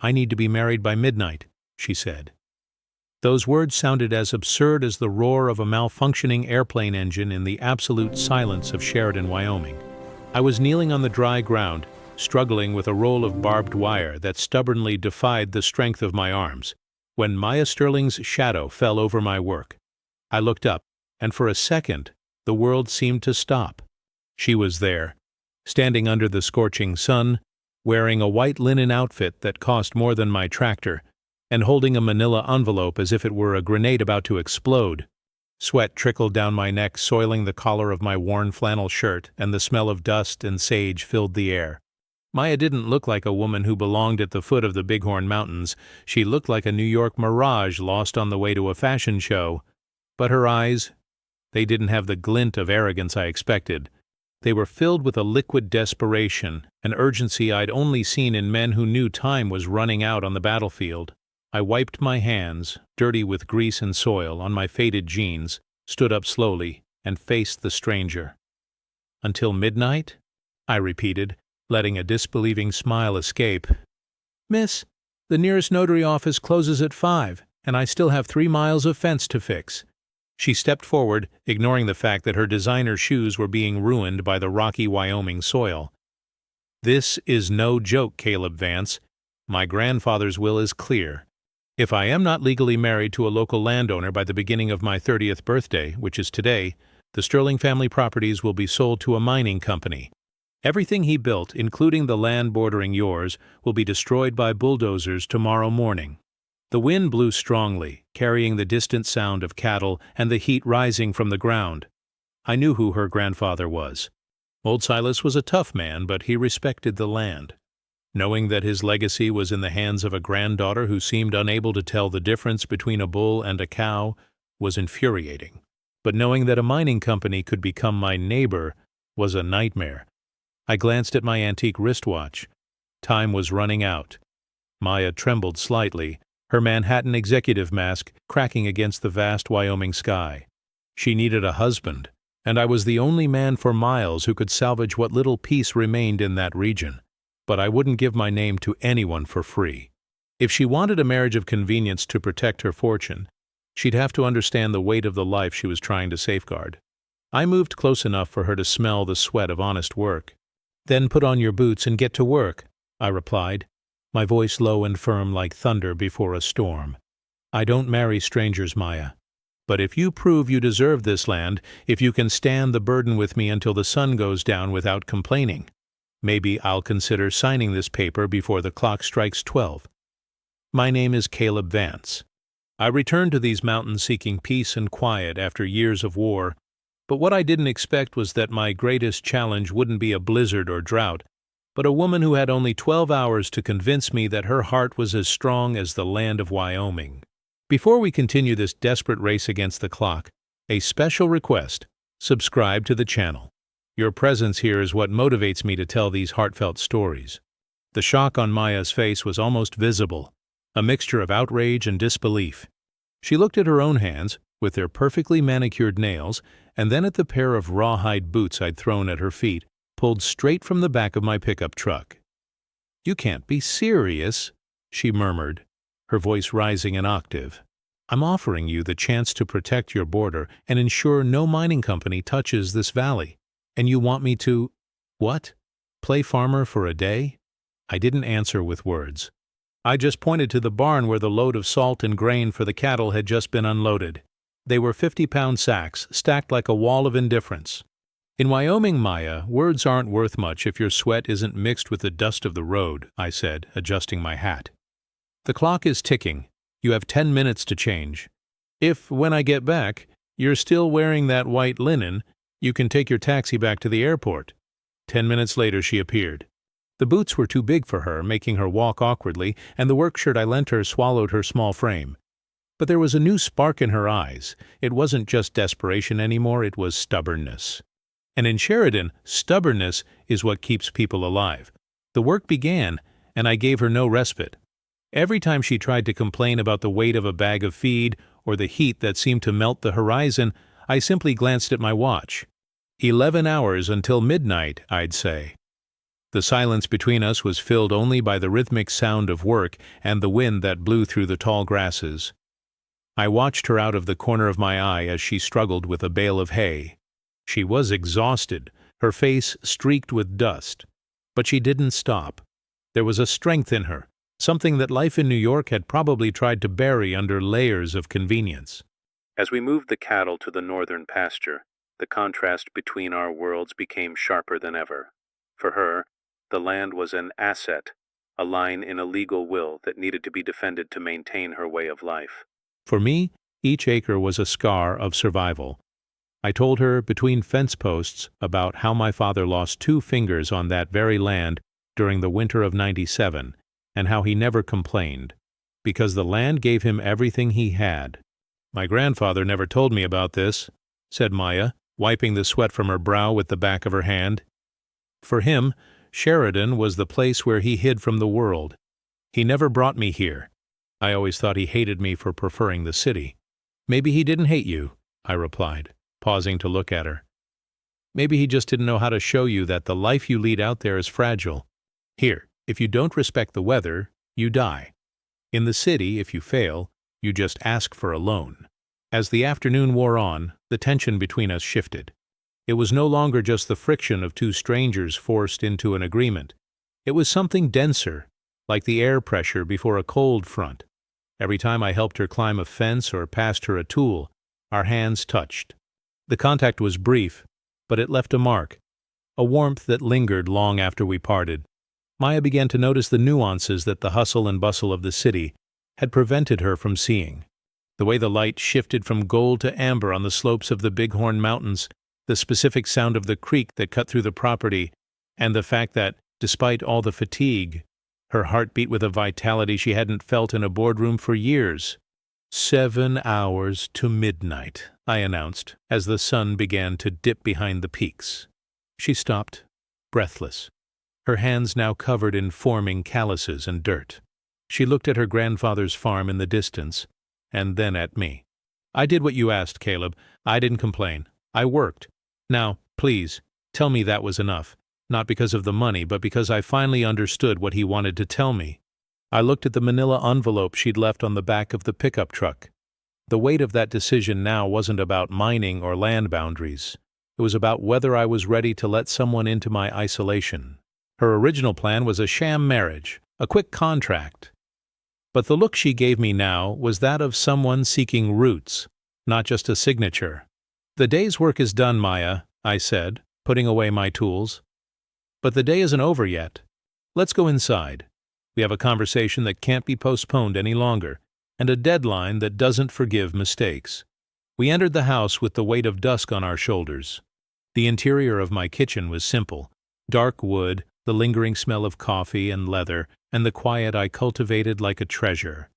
"I need to be married by midnight," she said. Those words sounded as absurd as the roar of a malfunctioning airplane engine in the absolute silence of Sheridan, Wyoming. I was kneeling on the dry ground, struggling with a roll of barbed wire that stubbornly defied the strength of my arms, when Maya Sterling's shadow fell over my work. I looked up, and for a second, the world seemed to stop. She was there, standing under the scorching sun, wearing a white linen outfit that cost more than my tractor, and holding a manila envelope as if it were a grenade about to explode. Sweat trickled down my neck, soiling the collar of my worn flannel shirt, and the smell of dust and sage filled the air. Maya didn't look like a woman who belonged at the foot of the Bighorn Mountains. She looked like a New York mirage lost on the way to a fashion show. But her eyes, they didn't have the glint of arrogance I expected. They were filled with a liquid desperation, an urgency I'd only seen in men who knew time was running out on the battlefield. I wiped my hands, dirty with grease and soil, on my faded jeans, stood up slowly, and faced the stranger. "Until midnight?" I repeated, letting a disbelieving smile escape. "Miss, the nearest notary office closes at 5, and I still have 3 miles of fence to fix." She stepped forward, ignoring the fact that her designer shoes were being ruined by the rocky Wyoming soil. "This is no joke, Caleb Vance. My grandfather's will is clear. If I am not legally married to a local landowner by the beginning of my 30th birthday, which is today, the Sterling family properties will be sold to a mining company. Everything he built, including the land bordering yours, will be destroyed by bulldozers tomorrow morning." The wind blew strongly, carrying the distant sound of cattle and the heat rising from the ground. I knew who her grandfather was. Old Silas was a tough man, but he respected the land. Knowing that his legacy was in the hands of a granddaughter who seemed unable to tell the difference between a bull and a cow was infuriating. But knowing that a mining company could become my neighbor was a nightmare. I glanced at my antique wristwatch. Time was running out. Maya trembled slightly, her Manhattan executive mask cracking against the vast Wyoming sky. She needed a husband, and I was the only man for miles who could salvage what little peace remained in that region. But I wouldn't give my name to anyone for free. If she wanted a marriage of convenience to protect her fortune, she'd have to understand the weight of the life she was trying to safeguard. I moved close enough for her to smell the sweat of honest work. "Then put on your boots and get to work," I replied, my voice low and firm like thunder before a storm. "I don't marry strangers, Maya. But if you prove you deserve this land, if you can stand the burden with me until the sun goes down without complaining, maybe I'll consider signing this paper before the clock strikes 12. My name is Caleb Vance. I returned to these mountains seeking peace and quiet after years of war, but what I didn't expect was that my greatest challenge wouldn't be a blizzard or drought, but a woman who had only 12 hours to convince me that her heart was as strong as the land of Wyoming. Before we continue this desperate race against the clock, a special request: subscribe to the channel. Your presence here is what motivates me to tell these heartfelt stories. The shock on Maya's face was almost visible, a mixture of outrage and disbelief. She looked at her own hands, with their perfectly manicured nails, and then at the pair of rawhide boots I'd thrown at her feet, pulled straight from the back of my pickup truck. "You can't be serious," she murmured, her voice rising an octave. "I'm offering you the chance to protect your border and ensure no mining company touches this valley. And you want me to, what? Play farmer for a day?" I didn't answer with words. I just pointed to the barn where the load of salt and grain for the cattle had just been unloaded. They were 50-pound sacks, stacked like a wall of indifference. "In Wyoming, Maya, words aren't worth much if your sweat isn't mixed with the dust of the road," I said, adjusting my hat. "The clock is ticking. You have 10 minutes to change. If, when I get back, you're still wearing that white linen, you can take your taxi back to the airport." 10 minutes later she appeared. The boots were too big for her, making her walk awkwardly, and the work shirt I lent her swallowed her small frame. But there was a new spark in her eyes. It wasn't just desperation anymore, it was stubbornness. And in Sheridan, stubbornness is what keeps people alive. The work began, and I gave her no respite. Every time she tried to complain about the weight of a bag of feed or the heat that seemed to melt the horizon, I simply glanced at my watch. 11 hours until midnight, I'd say. The silence between us was filled only by the rhythmic sound of work and the wind that blew through the tall grasses. I watched her out of the corner of my eye as she struggled with a bale of hay. She was exhausted, her face streaked with dust. But she didn't stop. There was a strength in her, something that life in New York had probably tried to bury under layers of convenience. As we moved the cattle to the northern pasture, the contrast between our worlds became sharper than ever. For her, the land was an asset, a line in a legal will that needed to be defended to maintain her way of life. For me, each acre was a scar of survival. I told her between fence posts about how my father lost 2 fingers on that very land during the winter of '97, and how he never complained, because the land gave him everything he had. My grandfather never told me about this, said Maya, wiping the sweat from her brow with the back of her hand. For him, Sheridan was the place where he hid from the world. He never brought me here. I always thought he hated me for preferring the city. Maybe he didn't hate you, I replied, pausing to look at her. Maybe he just didn't know how to show you that the life you lead out there is fragile. Here, if you don't respect the weather, you die. In the city, if you fail, you just ask for a loan. As the afternoon wore on, the tension between us shifted. It was no longer just the friction of 2 strangers forced into an agreement. It was something denser, like the air pressure before a cold front. Every time I helped her climb a fence or passed her a tool, our hands touched. The contact was brief, but it left a mark, a warmth that lingered long after we parted. Maya began to notice the nuances that the hustle and bustle of the city had prevented her from seeing. The way the light shifted from gold to amber on the slopes of the Bighorn Mountains, the specific sound of the creek that cut through the property, and the fact that, despite all the fatigue, her heart beat with a vitality she hadn't felt in a boardroom for years. 7 hours to midnight, I announced, as the sun began to dip behind the peaks. She stopped, breathless, her hands now covered in forming calluses and dirt. She looked at her grandfather's farm in the distance, and then at me. I did what you asked, Caleb. I didn't complain. I worked. Now, please, tell me that was enough, not because of the money, but because I finally understood what he wanted to tell me. I looked at the manila envelope she'd left on the back of the pickup truck. The weight of that decision now wasn't about mining or land boundaries. It was about whether I was ready to let someone into my isolation. Her original plan was a sham marriage, a quick contract. But the look she gave me now was that of someone seeking roots, not just a signature. The day's work is done, Maya, I said, putting away my tools. But the day isn't over yet. Let's go inside. We have a conversation that can't be postponed any longer, and a deadline that doesn't forgive mistakes. We entered the house with the weight of dusk on our shoulders. The interior of my kitchen was simple: dark wood, the lingering smell of coffee and leather, and the quiet I cultivated like a treasure.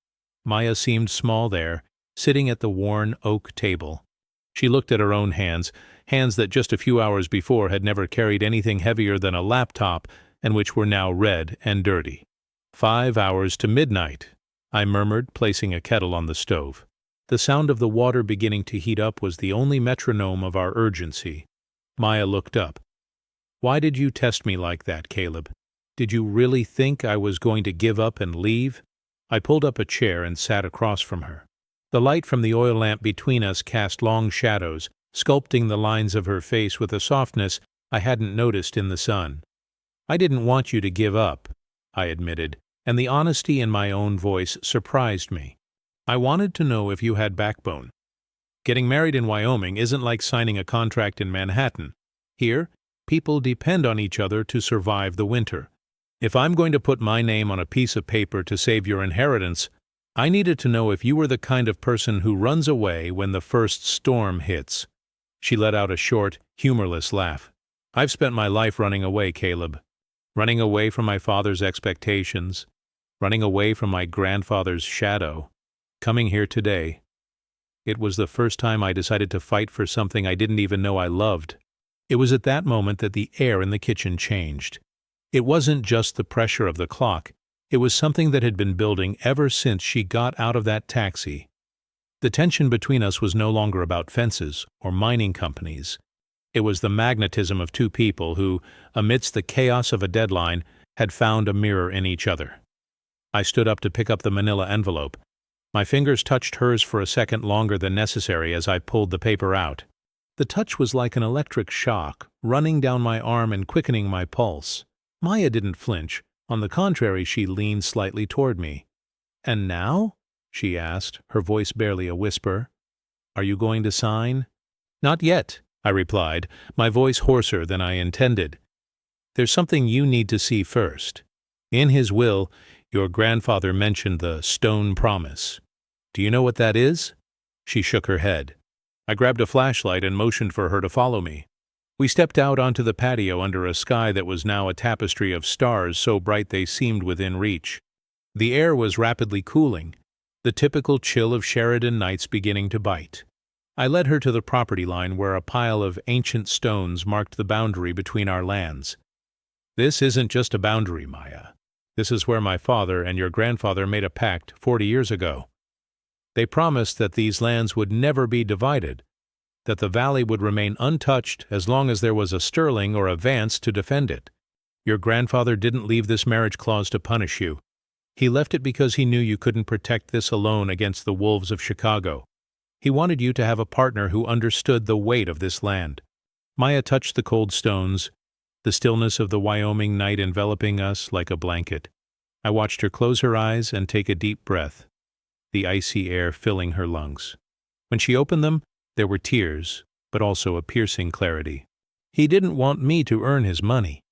Maya seemed small there, sitting at the worn oak table. She looked at her own hands that just a few hours before had never carried anything heavier than a laptop and which were now red and dirty. 5 hours to midnight, I murmured, placing a kettle on the stove. The sound of the water beginning to heat up was the only metronome of our urgency. Maya looked up. Why did you test me like that, Caleb? Did you really think I was going to give up and leave? I pulled up a chair and sat across from her. The light from the oil lamp between us cast long shadows, sculpting the lines of her face with a softness I hadn't noticed in the sun. I didn't want you to give up, I admitted, and the honesty in my own voice surprised me. I wanted to know if you had backbone. Getting married in Wyoming isn't like signing a contract in Manhattan. Here, people depend on each other to survive the winter. If I'm going to put my name on a piece of paper to save your inheritance, I needed to know if you were the kind of person who runs away when the first storm hits. She let out a short, humorless laugh. I've spent my life running away, Caleb. Running away from my father's expectations. Running away from my grandfather's shadow. Coming here today. It was the first time I decided to fight for something I didn't even know I loved. It was at that moment that the air in the kitchen changed. It wasn't just the pressure of the clock. It was something that had been building ever since she got out of that taxi. The tension between us was no longer about fences or mining companies. It was the magnetism of two people who, amidst the chaos of a deadline, had found a mirror in each other. I stood up to pick up the manila envelope. My fingers touched hers for a second longer than necessary as I pulled the paper out. The touch was like an electric shock, running down my arm and quickening my pulse. Maya didn't flinch. On the contrary, she leaned slightly toward me. "And now?" she asked, her voice barely a whisper. "Are you going to sign?" "Not yet," I replied, my voice hoarser than I intended. "There's something you need to see first. In his will, your grandfather mentioned the stone promise. Do you know what that is?" She shook her head. I grabbed a flashlight and motioned for her to follow me. We stepped out onto the patio under a sky that was now a tapestry of stars so bright they seemed within reach. The air was rapidly cooling, the typical chill of Sheridan nights beginning to bite. I led her to the property line where a pile of ancient stones marked the boundary between our lands. "This isn't just a boundary, Maya. This is where my father and your grandfather made a pact 40 years ago. They promised that these lands would never be divided, that the valley would remain untouched as long as there was a Sterling or a Vance to defend it. Your grandfather didn't leave this marriage clause to punish you. He left it because he knew you couldn't protect this alone against the wolves of Chicago. He wanted you to have a partner who understood the weight of this land." Maya touched the cold stones, the stillness of the Wyoming night enveloping us like a blanket. I watched her close her eyes and take a deep breath, the icy air filling her lungs. When she opened them, there were tears, but also a piercing clarity. "He didn't want me to earn his money,"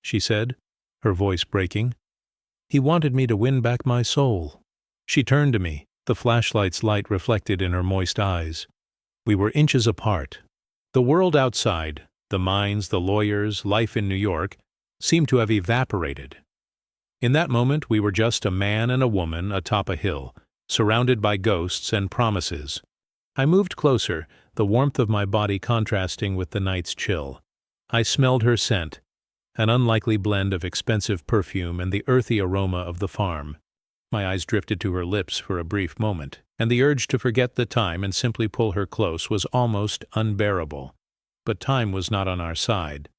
she said, her voice breaking. "He wanted me to win back my soul." She turned to me, the flashlight's light reflected in her moist eyes. We were inches apart. The world outside, the mines, the lawyers, life in New York, seemed to have evaporated. In that moment we were just a man and a woman atop a hill, surrounded by ghosts and promises. I moved closer, the warmth of my body contrasting with the night's chill. I smelled her scent, an unlikely blend of expensive perfume and the earthy aroma of the farm. My eyes drifted to her lips for a brief moment, and the urge to forget the time and simply pull her close was almost unbearable. But time was not on our side.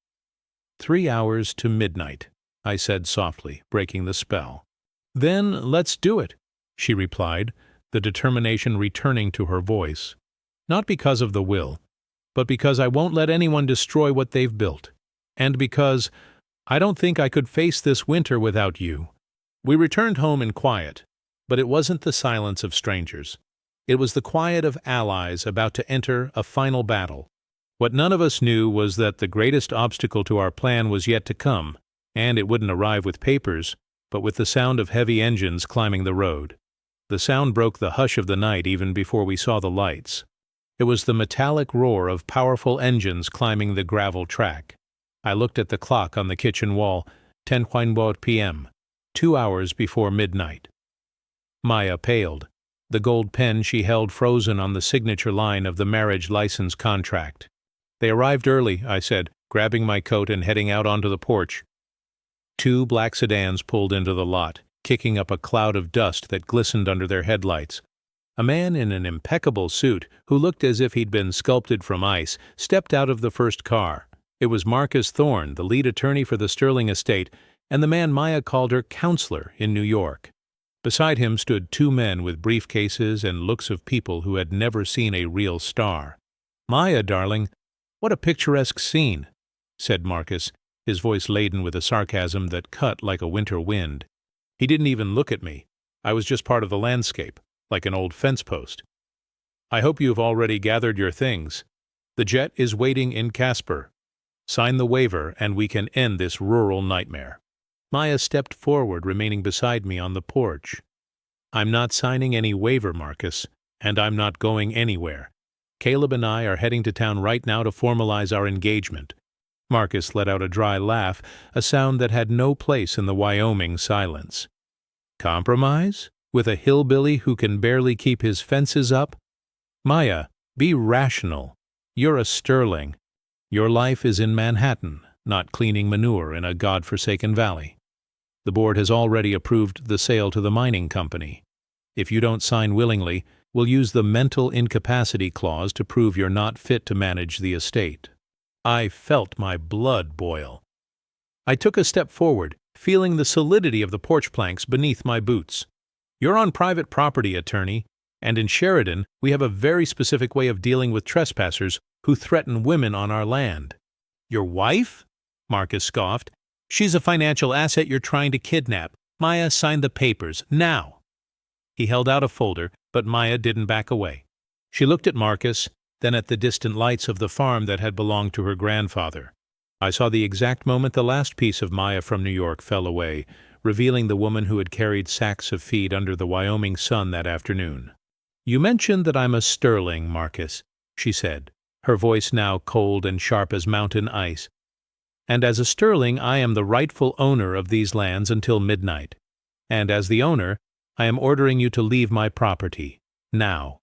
3 hours to midnight, I said softly, breaking the spell. "Then let's do it," she replied, the determination returning to her voice. "Not because of the will, but because I won't let anyone destroy what they've built, and because I don't think I could face this winter without you." We returned home in quiet, but it wasn't the silence of strangers. It was the quiet of allies about to enter a final battle. What none of us knew was that the greatest obstacle to our plan was yet to come, and it wouldn't arrive with papers, but with the sound of heavy engines climbing the road. The sound broke the hush of the night even before we saw the lights. It was the metallic roar of powerful engines climbing the gravel track. I looked at the clock on the kitchen wall, 10:15 p.m., 2 hours before midnight. Maya paled, the gold pen she held frozen on the signature line of the marriage license contract. "They arrived early," I said, grabbing my coat and heading out onto the porch. 2 black sedans pulled into the lot, kicking up a cloud of dust that glistened under their headlights. A man in an impeccable suit, who looked as if he'd been sculpted from ice, stepped out of the first car. It was Marcus Thorne, the lead attorney for the Sterling estate, and the man Maya called her counselor in New York. Beside him stood 2 men with briefcases and looks of people who had never seen a real star. "Maya, darling, what a picturesque scene," said Marcus, his voice laden with a sarcasm that cut like a winter wind. He didn't even look at me. I was just part of the landscape, like an old fence post. "I hope you've already gathered your things. The jet is waiting in Casper. Sign the waiver and we can end this rural nightmare." Maya stepped forward, remaining beside me on the porch. "I'm not signing any waiver, Marcus, and I'm not going anywhere. Caleb and I are heading to town right now to formalize our engagement." Marcus let out a dry laugh, a sound that had no place in the Wyoming silence. "Compromise? With a hillbilly who can barely keep his fences up? Maya, be rational. You're a Sterling. Your life is in Manhattan, not cleaning manure in a God-forsaken valley. The board has already approved the sale to the mining company. If you don't sign willingly, we'll use the mental incapacity clause to prove you're not fit to manage the estate." I felt my blood boil. I took a step forward, feeling the solidity of the porch planks beneath my boots. "You're on private property, attorney, and in Sheridan we have a very specific way of dealing with trespassers who threaten women on our land." "Your wife?" Marcus scoffed. "She's a financial asset you're trying to kidnap. Maya, sign the papers, now." He held out a folder, but Maya didn't back away. She looked at Marcus, then at the distant lights of the farm that had belonged to her grandfather. I saw the exact moment the last piece of Maya from New York fell away, revealing the woman who had carried sacks of feed under the Wyoming sun that afternoon. "You mentioned that I'm a sterling, Marcus," she said, her voice now cold and sharp as mountain ice. "And as a sterling, I am the rightful owner of these lands until midnight. And as the owner, I am ordering you to leave my property. Now."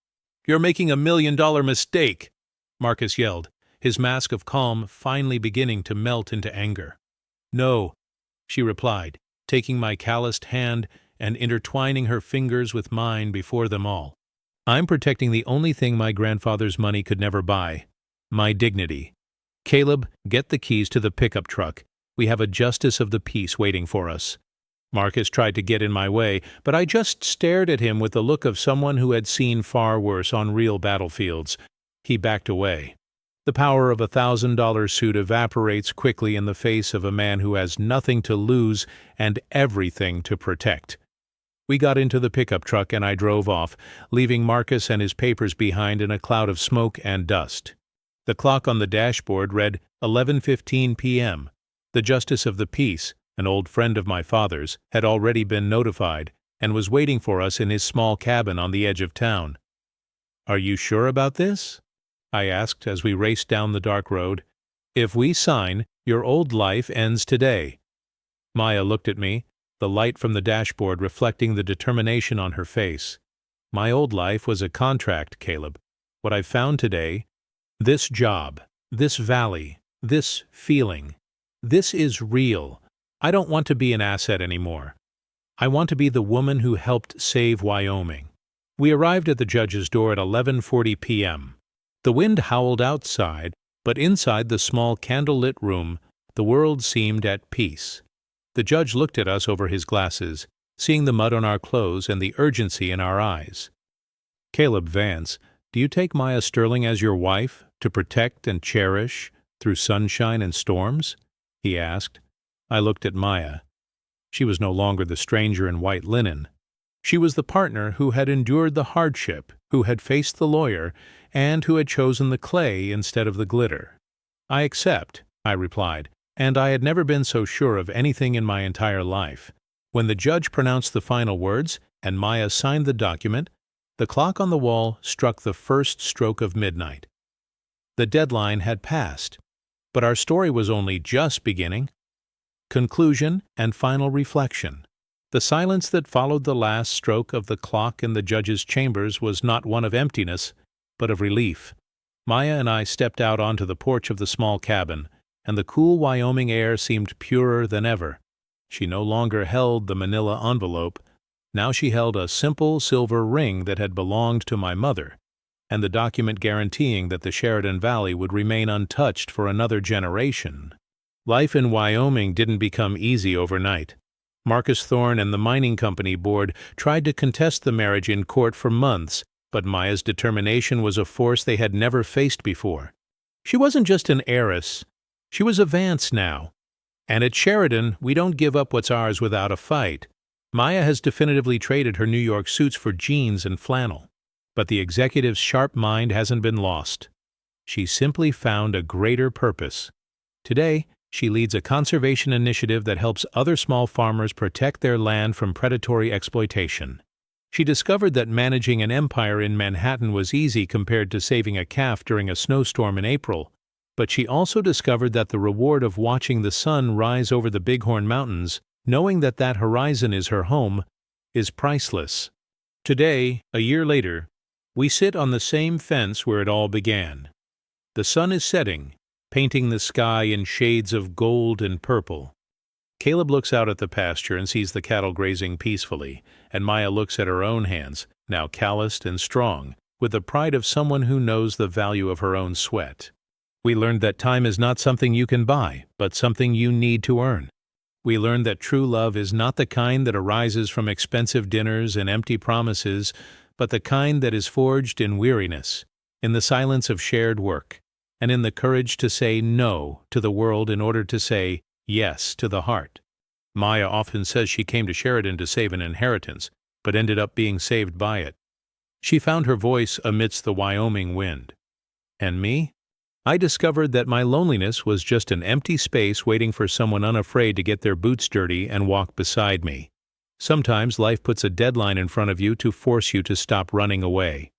"You're making $1 million mistake," Marcus yelled, his mask of calm finally beginning to melt into anger. "No," she replied, taking my calloused hand and intertwining her fingers with mine before them all. "I'm protecting the only thing my grandfather's money could never buy, my dignity. Caleb, get the keys to the pickup truck. We have a justice of the peace waiting for us." Marcus tried to get in my way, but I just stared at him with the look of someone who had seen far worse on real battlefields. He backed away. The power of $1,000 suit evaporates quickly in the face of a man who has nothing to lose and everything to protect. We got into the pickup truck and I drove off, leaving Marcus and his papers behind in a cloud of smoke and dust. The clock on the dashboard read 11:15 p.m. The Justice of the Peace, an old friend of my father's, had already been notified and was waiting for us in his small cabin on the edge of town. "Are you sure about this?" I asked as we raced down the dark road. "If we sign, your old life ends today." Maya looked at me, the light from the dashboard reflecting the determination on her face. "My old life was a contract, Caleb. What I've found today, this job, this valley, this feeling, this is real. I don't want to be an asset anymore. I want to be the woman who helped save Wyoming." We arrived at the judge's door at 11:40 p.m. The wind howled outside, but inside the small candle-lit room, the world seemed at peace. The judge looked at us over his glasses, seeing the mud on our clothes and the urgency in our eyes. "Caleb Vance, do you take Maya Sterling as your wife, to protect and cherish, through sunshine and storms?" he asked. I looked at Maya. She was no longer the stranger in white linen. She was the partner who had endured the hardship, who had faced the lawyer, and who had chosen the clay instead of the glitter. "I accept," I replied, and I had never been so sure of anything in my entire life. When the judge pronounced the final words and Maya signed the document, the clock on the wall struck the first stroke of midnight. The deadline had passed, but our story was only just beginning. Conclusion and final reflection. The silence that followed the last stroke of the clock in the judge's chambers was not one of emptiness, but of relief. Maya and I stepped out onto the porch of the small cabin, and the cool Wyoming air seemed purer than ever. She no longer held the manila envelope. Now she held a simple silver ring that had belonged to my mother, and the document guaranteeing that the Sheridan Valley would remain untouched for another generation. Life in Wyoming didn't become easy overnight. Marcus Thorne and the mining company board tried to contest the marriage in court for months, but Maya's determination was a force they had never faced before. She wasn't just an heiress. She was a Vance now. And at Sheridan, we don't give up what's ours without a fight. Maya has definitively traded her New York suits for jeans and flannel. But the executive's sharp mind hasn't been lost. She simply found a greater purpose. Today, she leads a conservation initiative that helps other small farmers protect their land from predatory exploitation. She discovered that managing an empire in Manhattan was easy compared to saving a calf during a snowstorm in April, but she also discovered that the reward of watching the sun rise over the Bighorn Mountains, knowing that that horizon is her home, is priceless. Today, a year later, we sit on the same fence where it all began. The sun is setting, painting the sky in shades of gold and purple. Caleb looks out at the pasture and sees the cattle grazing peacefully, and Maya looks at her own hands, now calloused and strong, with the pride of someone who knows the value of her own sweat. We learned that time is not something you can buy, but something you need to earn. We learned that true love is not the kind that arises from expensive dinners and empty promises, but the kind that is forged in weariness, in the silence of shared work, and in the courage to say no to the world in order to say yes to the heart. Maya often says she came to Sheridan to save an inheritance, but ended up being saved by it. She found her voice amidst the Wyoming wind. And me? I discovered that my loneliness was just an empty space waiting for someone unafraid to get their boots dirty and walk beside me. Sometimes life puts a deadline in front of you to force you to stop running away.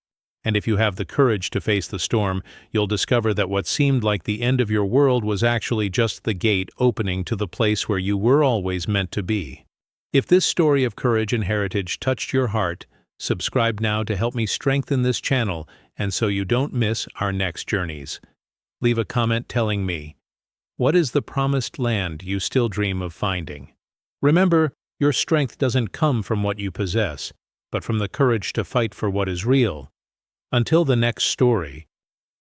And if you have the courage to face the storm, you'll discover that what seemed like the end of your world was actually just the gate opening to the place where you were always meant to be. If this story of courage and heritage touched your heart, subscribe now to help me strengthen this channel and so you don't miss our next journeys. Leave a comment telling me, what is the promised land you still dream of finding? Remember, your strength doesn't come from what you possess, but from the courage to fight for what is real. Until the next story,